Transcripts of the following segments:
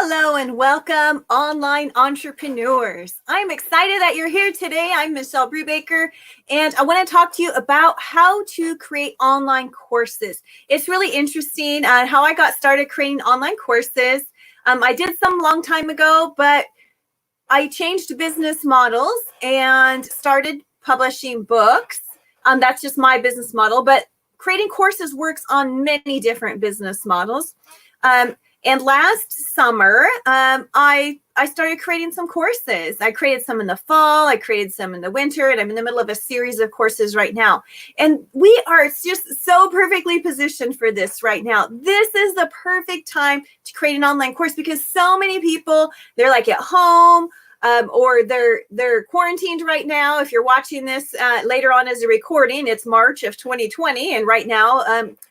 Hello and welcome, online entrepreneurs. I'm excited that you're here today. I'm Michelle Brubaker, and I want to talk to you about how to create online courses. It's really interesting how I got started creating online courses. I did some long time ago, but I changed business models and started publishing books. That's just my business model, but creating courses works on many different business models. And last summer, I started creating some courses. I created some in the fall, I created some in the winter, and I'm in the middle of a series of courses right now. And we are just so perfectly positioned for this right now. This is the perfect time to create an online course because so many people, they're like at home, or they're quarantined right now. If you're watching this later on as a recording, it's March of 2020. And right now,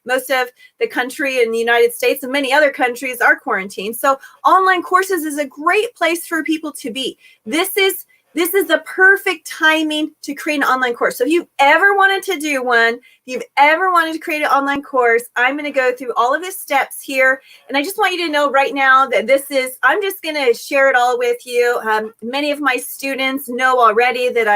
most of the country in the United States and many other countries are quarantined. So online courses is a great place for people to be. This is the perfect timing to create an online course. So if you've ever wanted to do one, if you've ever wanted to create an online course, I'm going to go through all of the steps here. And I just want you to know right now that I'm just going to share it all with you. Many of my students know already that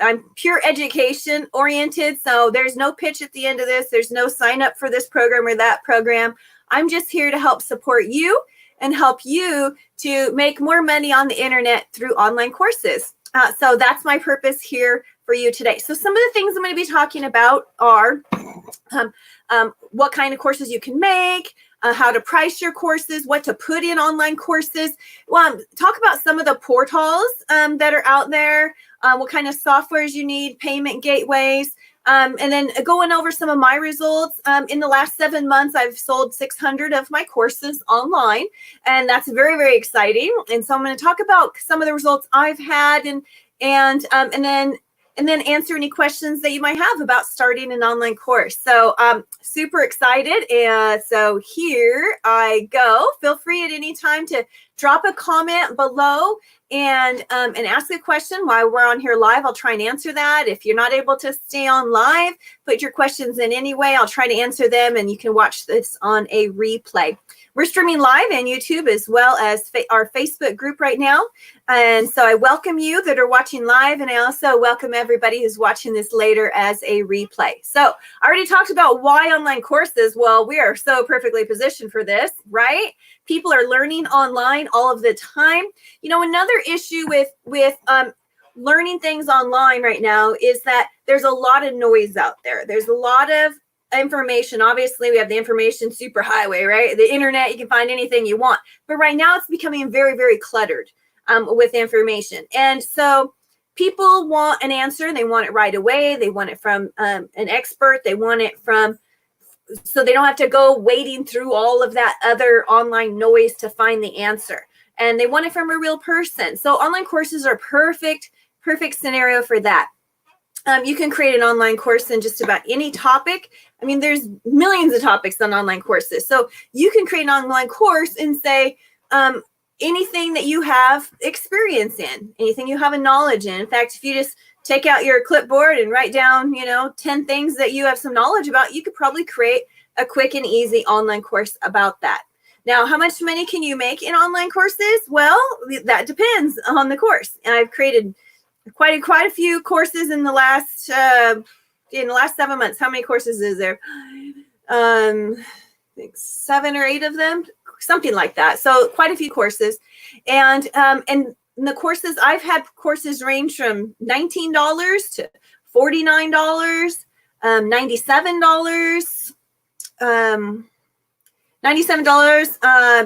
I'm pure education oriented. So there's no pitch at the end of this. There's no sign up for this program or that program. I'm just here to help support you and help you to make more money on the internet through online courses. So that's my purpose here for you today. So some of the things I'm going to be talking about are what kind of courses you can make, how to price your courses, what to put in online courses. Talk about some of the portals that are out there, what kind of softwares you need, payment gateways. And then going over some of my results. In the last 7 months, I've sold 600 of my courses online, and that's very, very exciting. And so I'm going to talk about some of the results I've had, and then answer any questions that you might have about starting an online course. So super excited. And so here I go. Feel free at any time to drop a comment below and ask a question while we're on here live. I'll try and answer that. If you're not able to stay on live, put your questions in anyway. I'll try to answer them, and you can watch this on a replay. We're streaming live on YouTube as well as our Facebook group right now. And so I welcome you that are watching live, and I also welcome everybody who's watching this later as a replay. So I already talked about why online courses. Well, we are so perfectly positioned for this, right? People are learning online all of the time. You know, another issue with learning things online right now is that there's a lot of noise out there. There's a lot of information. Obviously, we have the information superhighway, right? The internet, you can find anything you want. But right now, it's becoming very, very cluttered with information. And so people want an answer. They want it right away. They want it from an expert. They want it so they don't have to go wading through all of that other online noise to find the answer. And they want it from a real person. So online courses are perfect scenario for that. You can create an online course in just about any topic. I mean, there's millions of topics on online courses. So you can create an online course and say anything that you have experience in, anything you have a knowledge in. In fact, if you just take out your clipboard and write down, 10 things that you have some knowledge about, you could probably create a quick and easy online course about that. Now, how much money can you make in online courses? Well, that depends on the course. And I've created quite a few courses in the last 7 months. How many courses is there? I think 7 or 8 of them, something like that. So quite a few courses, and the courses I've had courses range from $19 to $49, $97,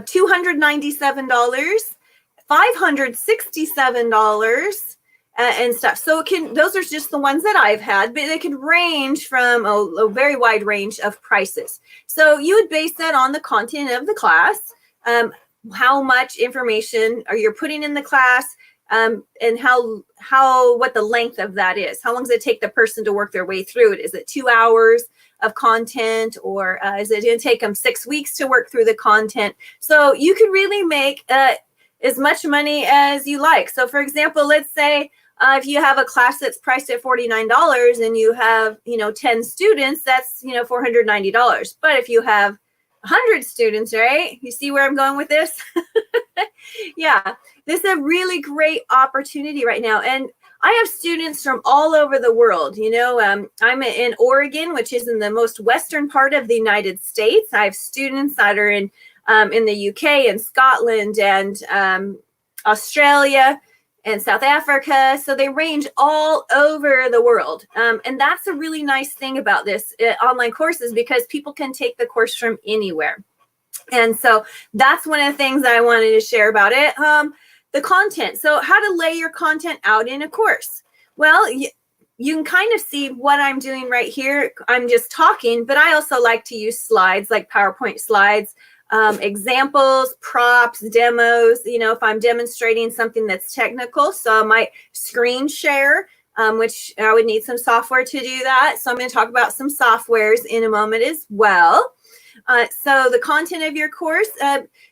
$297, $567. And stuff. So those are just the ones that I've had, but they can range from a very wide range of prices. So you would base that on the content of the class, how much information are you putting in the class, and what the length of that is. How long does it take the person to work their way through it? Is it 2 hours of content, or is it going to take them 6 weeks to work through the content? So you can really make as much money as you like. So for example, let's say if you have a class that's priced at $49 and you have, 10 students, that's, $490. But if you have 100 students, right? You see where I'm going with this? Yeah, this is a really great opportunity right now. And I have students from all over the world. I'm in Oregon, which is in the most western part of the United States. I have students that are in the UK and Scotland and Australia and South Africa. So they range all over the world. And that's a really nice thing about this online courses, because people can take the course from anywhere. And so that's one of the things that I wanted to share about it. The content. So how to lay your content out in a course. Well, you can kind of see what I'm doing right here. I'm just talking, but I also like to use slides, like PowerPoint slides, examples, props, demos, if I'm demonstrating something that's technical. So I might screen share, which I would need some software to do that. So I'm going to talk about some softwares in a moment as well. So the content of your course,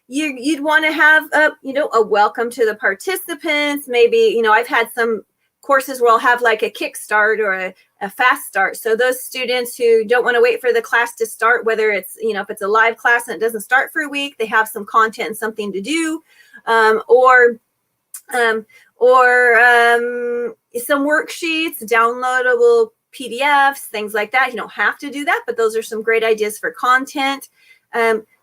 you'd want to have, a welcome to the participants. Maybe, I've had some courses where I'll have like a kickstart or a fast start. So those students who don't want to wait for the class to start, whether it's, if it's a live class and it doesn't start for a week, they have some content and something to do, or some worksheets, downloadable PDFs, things like that. You don't have to do that, but those are some great ideas for content.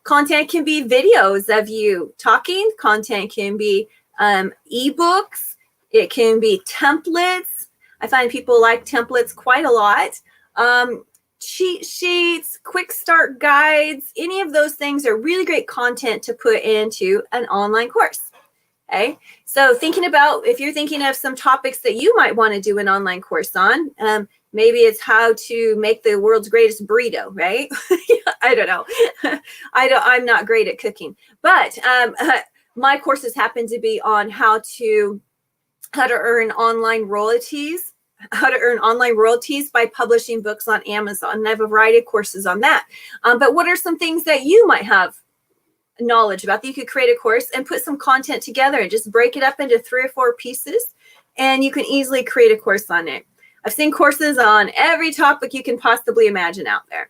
Content can be videos of you talking. Content can be ebooks. It can be templates. I find people like templates quite a lot. Cheat sheets, quick start guides, any of those things are really great content to put into an online course. Okay, so if you're thinking of some topics that you might want to do an online course on, maybe it's how to make the world's greatest burrito, right? I don't know. I'm not great at cooking, but my courses happen to be on how to earn online royalties, by publishing books on Amazon. And I have a variety of courses on that. But what are some things that you might have knowledge about that you could create a course and put some content together and just break it up into 3 or 4 pieces, and you can easily create a course on it. I've seen courses on every topic you can possibly imagine out there.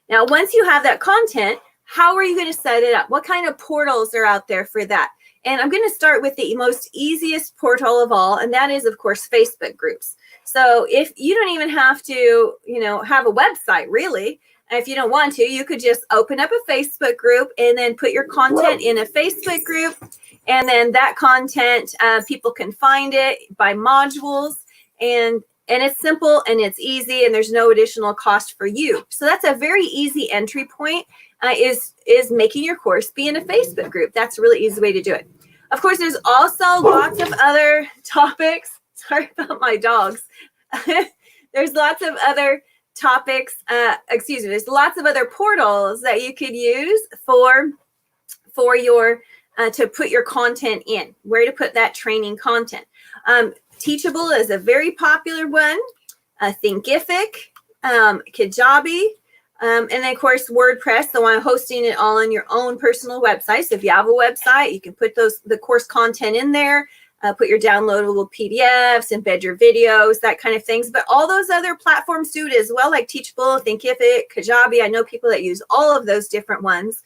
Now, once you have that content, how are you going to set it up? What kind of portals are out there for that? And I'm going to start with the most easiest portal of all, and that is, of course, Facebook groups. So if you don't even have to, have a website, really. If you don't want to, you could just open up a Facebook group and then put your content in a Facebook group. And then that content, people can find it by modules. And it's simple and it's easy, and there's no additional cost for you. So that's a very easy entry point, is making your course be in a Facebook group. That's a really easy way to do it. Of course, there's also lots of other topics. Sorry about my dogs. There's lots of other topics, there's lots of other portals that you could use for your to put your content in, where to put that training content. Teachable is a very popular one, Thinkific, Kajabi, and then of course WordPress. So I'm hosting it all on your own personal website. So if you have a website, you can put the course content in there. Put your downloadable PDFs, embed your videos, that kind of things. But all those other platforms do it as well, like Teachable, Thinkific, Kajabi. I know people that use all of those different ones.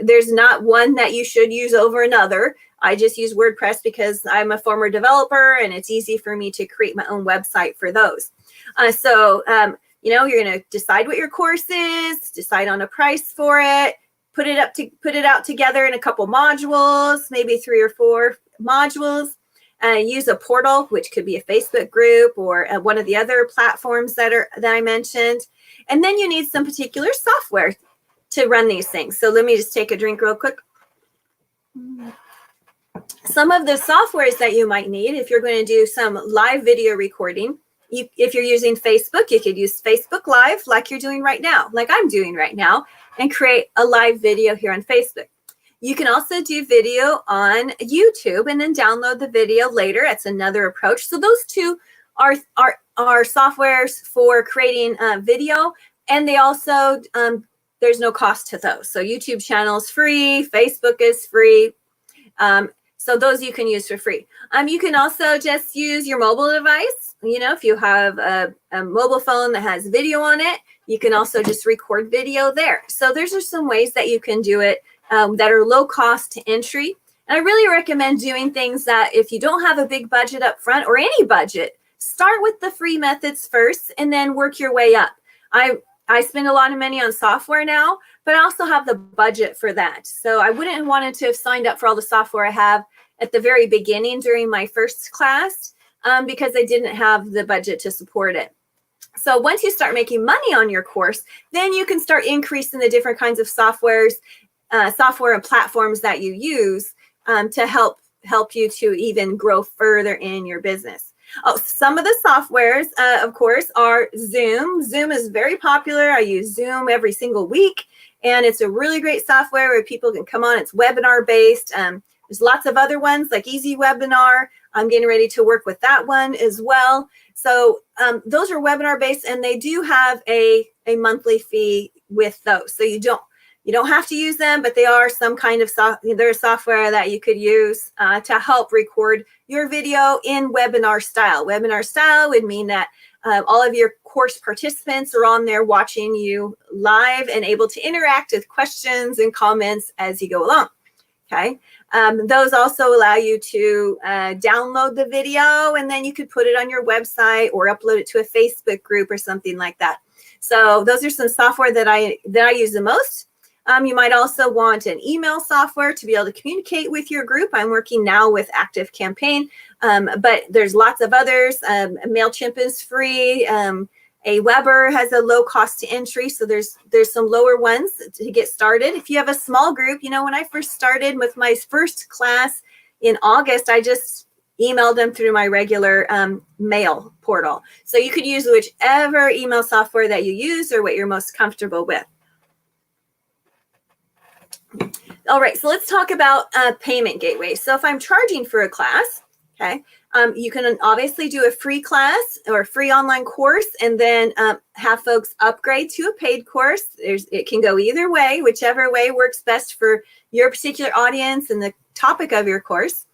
There's not one that you should use over another. I just use WordPress because I'm a former developer, and it's easy for me to create my own website for those. You're going to decide what your course is, decide on a price for it, put it out together in a couple modules, maybe 3 or 4 modules. Use a portal, which could be a Facebook group or one of the other platforms that I mentioned. And then you need some particular software to run these things. So let me just take a drink real quick. Some of the softwares that you might need if you're going to do some live video recording. If you're using Facebook, you could use Facebook Live like you're doing right now, like I'm doing right now, and create a live video here on Facebook. You can also do video on YouTube and then download the video later. That's another approach. So those two are softwares for creating video, and they also there's no cost to those. So YouTube channel is free, Facebook is free. So those you can use for free. You can also just use your mobile device. You know, if you have a mobile phone that has video on it, you can also just record video there. So there's just some ways that you can do it that are low cost to entry. And I really recommend doing things that if you don't have a big budget up front or any budget, start with the free methods first and then work your way up. I spend a lot of money on software now, but I also have the budget for that. So I wouldn't have wanted to have signed up for all the software I have at the very beginning during my first class because I didn't have the budget to support it. So once you start making money on your course, then you can start increasing the different kinds of software and platforms that you use to help you to even grow further in your business. Oh, some of the softwares, of course, are Zoom. Zoom is very popular. I use Zoom every single week, and it's a really great software where people can come on. It's webinar based. There's lots of other ones like Easy Webinar. I'm getting ready to work with that one as well. So those are webinar based, and they do have a monthly fee with those. So you don't have to use them, but they are some kind of there's software that you could use to help record your video in webinar style. Webinar style would mean that all of your course participants are on there watching you live and able to interact with questions and comments as you go along. Okay. Those also allow you to download the video, and then you could put it on your website or upload it to a Facebook group or something like that. So those are some software that I use the most. You might also want an email software to be able to communicate with your group. I'm working now with ActiveCampaign, but there's lots of others. MailChimp is free. Aweber has a low cost to entry, so there's some lower ones to get started. If you have a small group, you know, when I first started with my first class in August, I just emailed them through my regular mail portal. So you could use whichever email software that you use or what you're most comfortable with. All right, so let's talk about payment gateways. So if I'm charging for a class, okay, you can obviously do a free class or a free online course and then have folks upgrade to a paid course. It can go either way, whichever way works best for your particular audience and the topic of your course.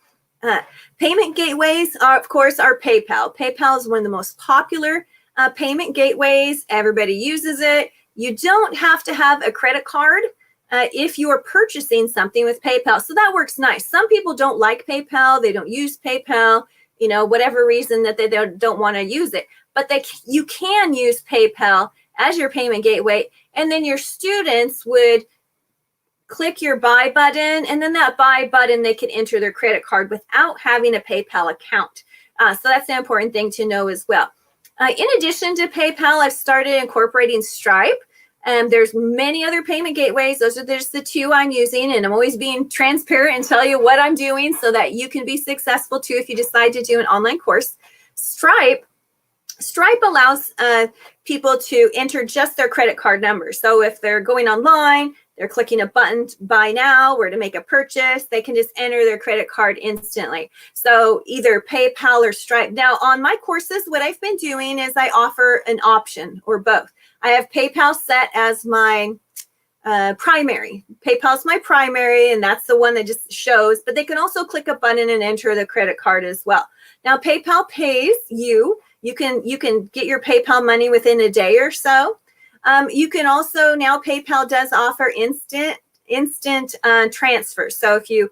Payment gateways, of course, are PayPal. PayPal is one of the most popular payment gateways. Everybody uses it. You don't have to have a credit card if you are purchasing something with PayPal. So that works nice. Some people don't like PayPal. They don't use PayPal, you know, whatever reason that they don't want to use it. But you can use PayPal as your payment gateway. And then your students would click your buy button. And then that buy button, they can enter their credit card without having a PayPal account. So that's an important thing to know as well. In addition to PayPal, I've started incorporating Stripe. There's many other payment gateways. Those are just the two I'm using, and I'm always being transparent and tell you what I'm doing so that you can be successful too if you decide to do an online course. Stripe allows people to enter just their credit card number. So if they're going online, they're clicking a button to buy now or to make a purchase, they can just enter their credit card instantly. So either PayPal or Stripe. Now on my courses, what I've been doing is I offer an option or both. I have PayPal set as my primary. PayPal's my primary, and that's the one that just shows, but they can also click a button and enter the credit card as well. Now PayPal pays you. You can get your PayPal money within a day or so. You can also, now PayPal does offer instant transfers. So if you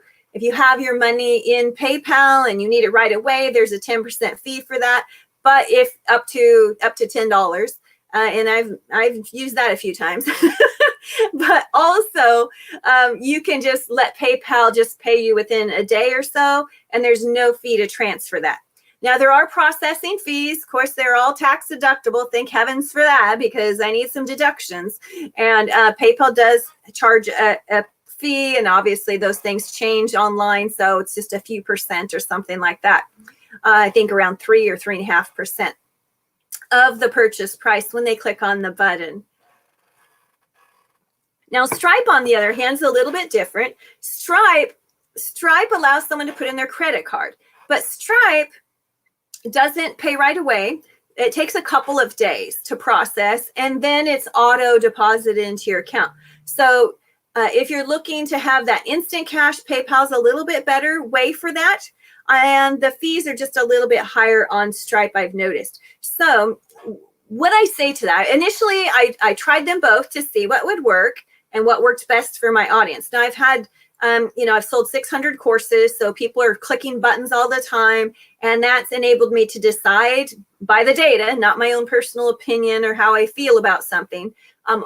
have your money in PayPal and you need it right away, there's a 10% fee for that. But if up to $10, and I've used that a few times. But also, you can just let PayPal just pay you within a day or so, and there's no fee to transfer that. Now, there are processing fees. Of course, they're all tax deductible. Thank heavens for that, because I need some deductions. And PayPal does charge a fee, and obviously those things change online, so it's just a few percent or something like that. I think around 3 or 3.5% of the purchase price when they click on the button. Now, Stripe, on the other hand, is a little bit different. Stripe allows someone to put in their credit card, but Stripe doesn't pay right away. It takes a couple of days to process, and then it's auto deposited into your account. So If you're looking to have that instant cash, PayPal's a little bit better way for that. And the fees are just a little bit higher on Stripe, I've noticed. So what I say to that, initially, I tried them both to see what would work and what worked best for my audience. Now I've had, I've sold 600 courses, so people are clicking buttons all the time, and that's enabled me to decide by the data, not my own personal opinion or how I feel about something,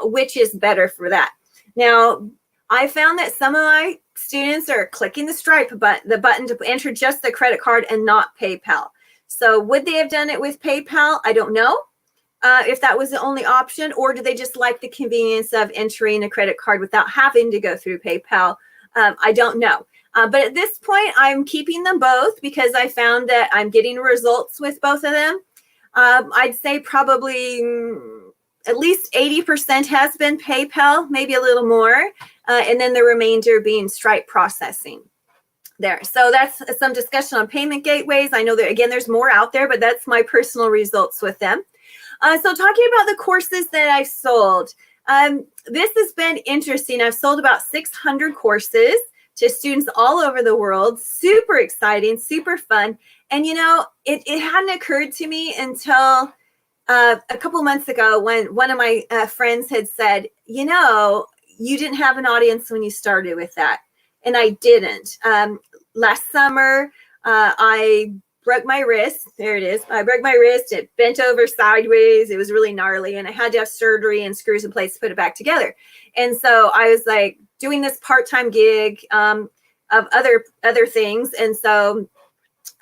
which is better for that. Now, I found that some of my students are clicking the button to enter just the credit card and not PayPal. So would they have done it with PayPal? I don't know. If that was the only option, or do they just like the convenience of entering a credit card without having to go through PayPal? I don't know. But at this point, I'm keeping them both because I found that I'm getting results with both of them. I'd say probably at least 80% has been PayPal, maybe a little more, and then the remainder being Stripe processing there. So that's some discussion on payment gateways. I know that, again, there's more out there, but that's my personal results with them. So talking about the courses that I've sold, this has been interesting. I've sold about 600 courses to students all over the world. Super exciting, super fun. And, it hadn't occurred to me until a couple months ago when one of my friends had said, you didn't have an audience when you started with that. And I didn't. Last summer, I broke my wrist. There it is. I broke my wrist. It bent over sideways. It was really gnarly. And I had to have surgery and screws in place to put it back together. And so I was like doing this part-time gig of other things. And so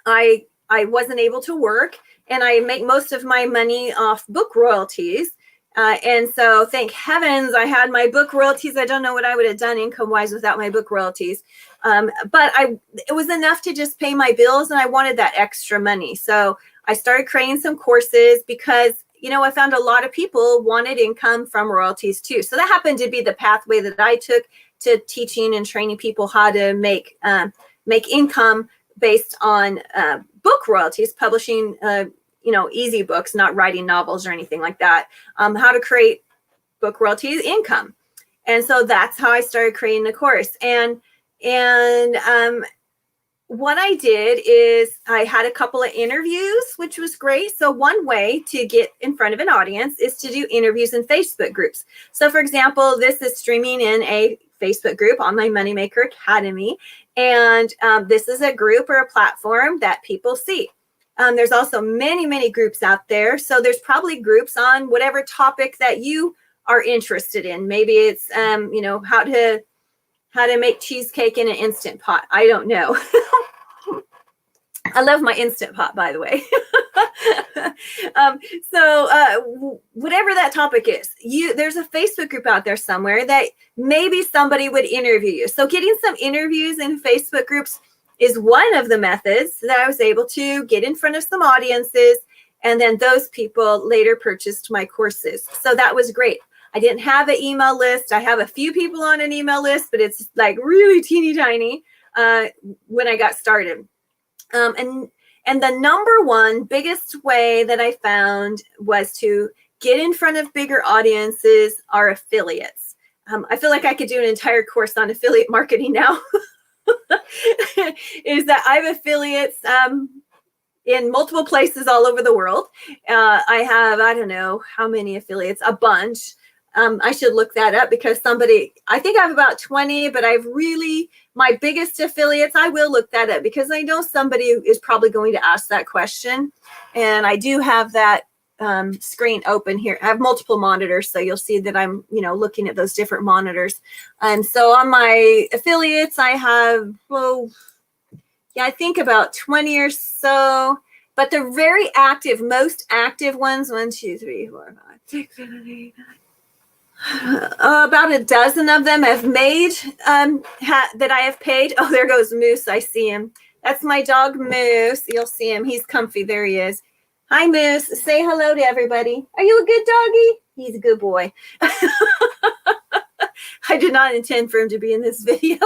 I wasn't able to work. And I make most of my money off book royalties. And so thank heavens I had my book royalties. I don't know what I would have done income-wise without my book royalties. But it was enough to just pay my bills, and I wanted that extra money. So I started creating some courses because, I found a lot of people wanted income from royalties too. So that happened to be the pathway that I took to teaching and training people how to make income based on book royalties, publishing easy books, not writing novels or anything like that, how to create book royalties income. And so that's how I started creating the course. And what I did is I had a couple of interviews, which was great. So one way to get in front of an audience is to do interviews in Facebook groups. So for example, this is streaming in a Facebook group, Online Moneymaker Academy. And this is a group or a platform that people see. There's also many, many groups out there. So there's probably groups on whatever topic that you are interested in. Maybe it's, how to make cheesecake in an Instant Pot. I don't know. I love my Instant Pot, by the way. So whatever that topic is, there's a Facebook group out there somewhere that maybe somebody would interview you. So getting some interviews in Facebook groups is one of the methods that I was able to get in front of some audiences. And then those people later purchased my courses. So that was great. I didn't have an email list. I have a few people on an email list, but it's like really teeny tiny when I got started. And the number one biggest way that I found was to get in front of bigger audiences are affiliates. I feel like I could do an entire course on affiliate marketing now. Is that I have affiliates in multiple places all over the world. I have, I don't know how many affiliates, a bunch. I should look that up because I think I have about 20, but my biggest affiliates, I will look that up because I know somebody is probably going to ask that question. And I do have that screen open here. I have multiple monitors, so you'll see that I'm, looking at those different monitors. So on my affiliates, I have, I think about 20 or so. But the very active, most active ones, 1, 2, 3, 4, 5, 6, 7, 8, 9. About a dozen of them have made that I have paid. Oh, there goes Moose. I see him. That's my dog Moose. You'll see him. He's comfy. There he is. Hi, Moose. Say hello to everybody. Are you a good doggy? He's a good boy. I did not intend for him to be in this video,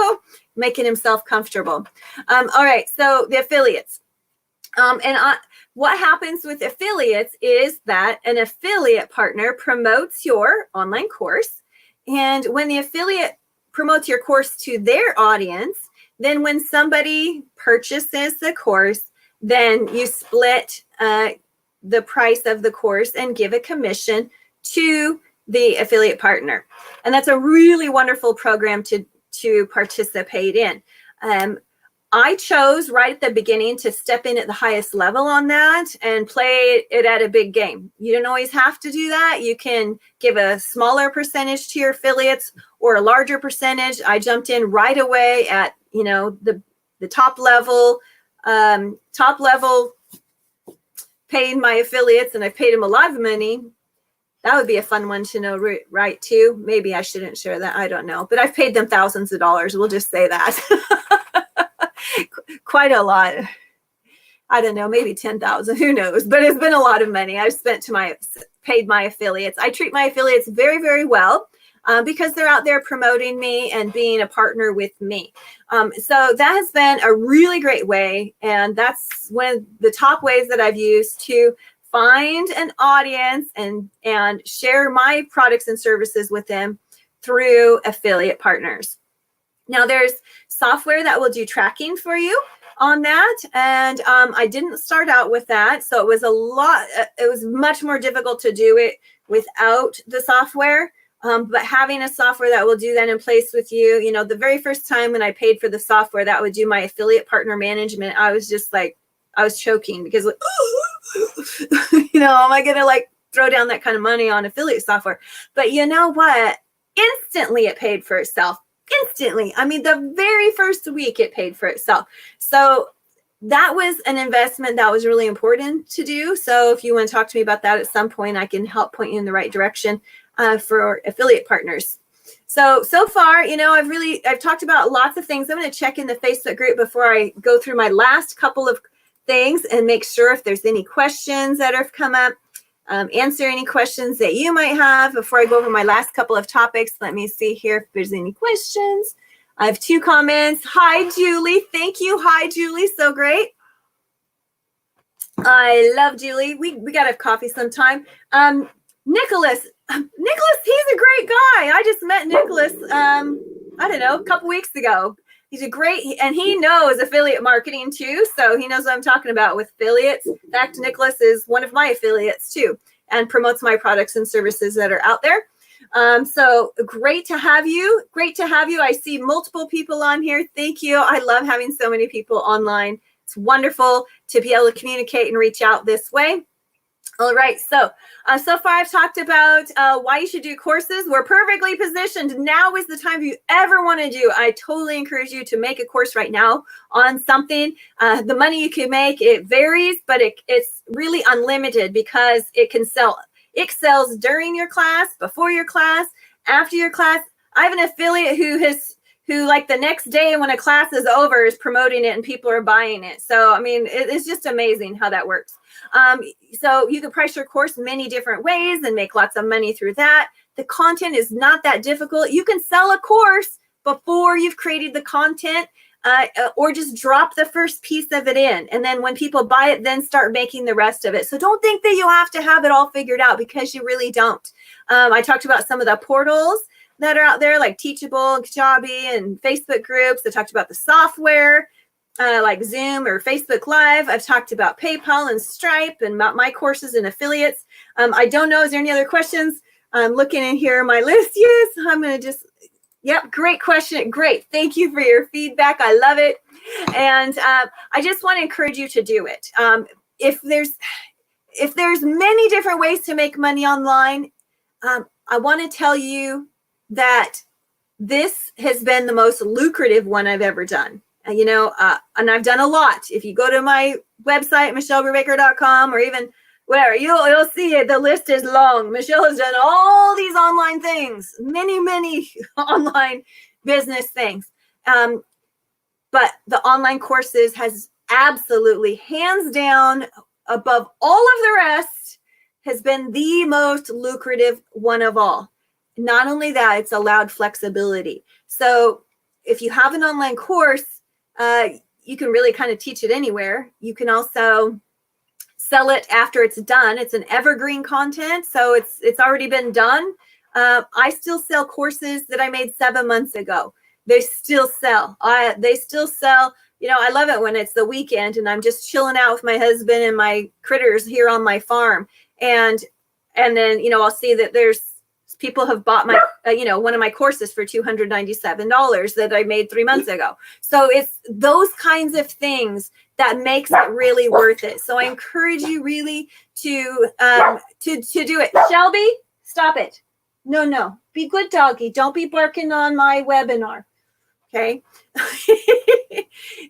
making himself comfortable. All right. So the affiliates. What happens with affiliates is that an affiliate partner promotes your online course. And when the affiliate promotes your course to their audience, then when somebody purchases the course, then you split the price of the course and give a commission to the affiliate partner. And that's a really wonderful program to participate in. I chose right at the beginning to step in at the highest level on that and play it at a big game. You don't always have to do that. You can give a smaller percentage to your affiliates or a larger percentage. I jumped in right away at, the top level, paid my affiliates, and I've paid them a lot of money. That would be a fun one to know, right, too. Maybe I shouldn't share that. I don't know. But I've paid them thousands of dollars. We'll just say that. Quite a lot. I don't know, maybe 10,000, who knows? But it's been a lot of money I've paid my affiliates. I treat my affiliates very, very well because they're out there promoting me and being a partner with me. So that has been a really great way. And that's one of the top ways that I've used to find an audience and share my products and services with them through affiliate partners. Now there's software that will do tracking for you on that. And I didn't start out with that. So it was much more difficult to do it without the software. But having a software that will do that in place with you, the very first time when I paid for the software that would do my affiliate partner management, I was just like, I was choking because am I going to throw down that kind of money on affiliate software? But you know what? Instantly it paid for itself. Instantly. I mean, the very first week it paid for itself. So that was an investment that was really important to do. So if you want to talk to me about that at some point, I can help point you in the right direction for affiliate partners. So far, I've talked about lots of things. I'm going to check in the Facebook group before I go through my last couple of things and make sure if there's any questions that have come up. Answer any questions that you might have before I go over my last couple of topics. Let me see here if there's any questions. I have 2 comments. Hi, Julie. Thank you. Hi, Julie. So great. I love Julie. We got to have coffee sometime. Nicholas, he's a great guy. I just met Nicholas, I don't know, a couple weeks ago. He's and he knows affiliate marketing too. So he knows what I'm talking about with affiliates. In fact, Nicholas is one of my affiliates too and promotes my products and services that are out there. So great to have you. Great to have you. I see multiple people on here. Thank you. I love having so many people online. It's wonderful to be able to communicate and reach out this way. All right, so far I've talked about why you should do courses. We're perfectly positioned. Now is the time if you ever want to do. I totally encourage you to make a course right now on something. The money you can make, it varies, but it's really unlimited because it can sell. It sells during your class, before your class, after your class. I have an affiliate who like the next day when a class is over is promoting it and people are buying it. So, I mean, it's just amazing how that works. So you can price your course many different ways and make lots of money through that. The content is not that difficult. You can sell a course before you've created the content or just drop the first piece of it in. And then when people buy it, then start making the rest of it. So don't think that you have to have it all figured out because you really don't. I talked about some of the portals that are out there like Teachable and Kajabi and Facebook groups. I talked about the software like Zoom or Facebook Live. I've talked about PayPal and Stripe and about my courses and affiliates. I don't know. Is there any other questions? I'm looking in here my list. Yes, I'm going to just, yep, great question. Great. Thank you for your feedback. I love it. And I just want to encourage you to do it. If there's many different ways to make money online, I want to tell you that this has been the most lucrative one I've ever done. And I've done a lot. If you go to my website, michellebrubaker.com, or even whatever, you'll see it. The list is long. Michelle has done all these online things, many online business things. But the online courses has absolutely, hands down, above all of the rest, has been the most lucrative one of all. Not only that, it's allowed flexibility. So if you have an online course, you can really kind of teach it anywhere. You can also sell it after it's done. It's an evergreen content, so it's already been done. I still sell courses that I made 7 months ago. They still sell. They still sell. You know, I love it when it's the weekend and I'm just chilling out with my husband and my critters here on my farm. And then, you know, I'll see that there's people have bought my, one of my courses for $297 that I made 3 months ago. So it's those kinds of things that makes it really worth it. So I encourage you really to do it. Shelby, stop it. No, be good doggy. Don't be barking on my webinar. Okay.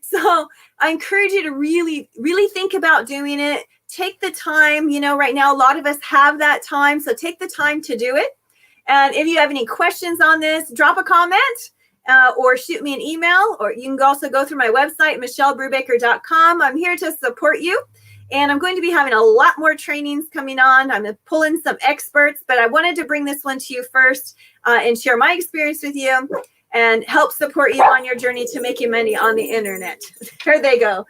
So I encourage you to really, really think about doing it. Take the time, you know, right now, a lot of us have that time. So take the time to do it. And if you have any questions on this, drop a comment or shoot me an email, or you can also go through my website, michellebrubaker.com. I'm here to support you. And I'm going to be having a lot more trainings coming on. I'm going to pull in some experts, but I wanted to bring this one to you first and share my experience with you and help support you on your journey to making money on the internet. There they go.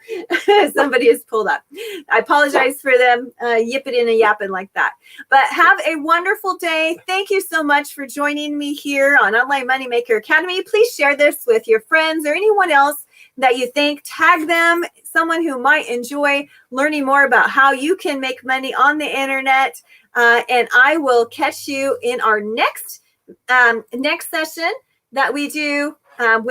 Somebody has pulled up. I apologize for them yipping and yapping like that. But have a wonderful day. Thank you so much for joining me here on Online Moneymaker Academy. Please share this with your friends or anyone else that you think. Tag them, someone who might enjoy learning more about how you can make money on the internet. And I will catch you in our next session that we do on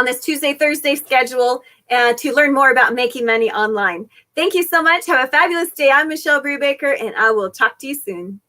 this Tuesday, Thursday schedule to learn more about making money online. Thank you so much. Have a fabulous day. I'm Michelle Brubaker, and I will talk to you soon.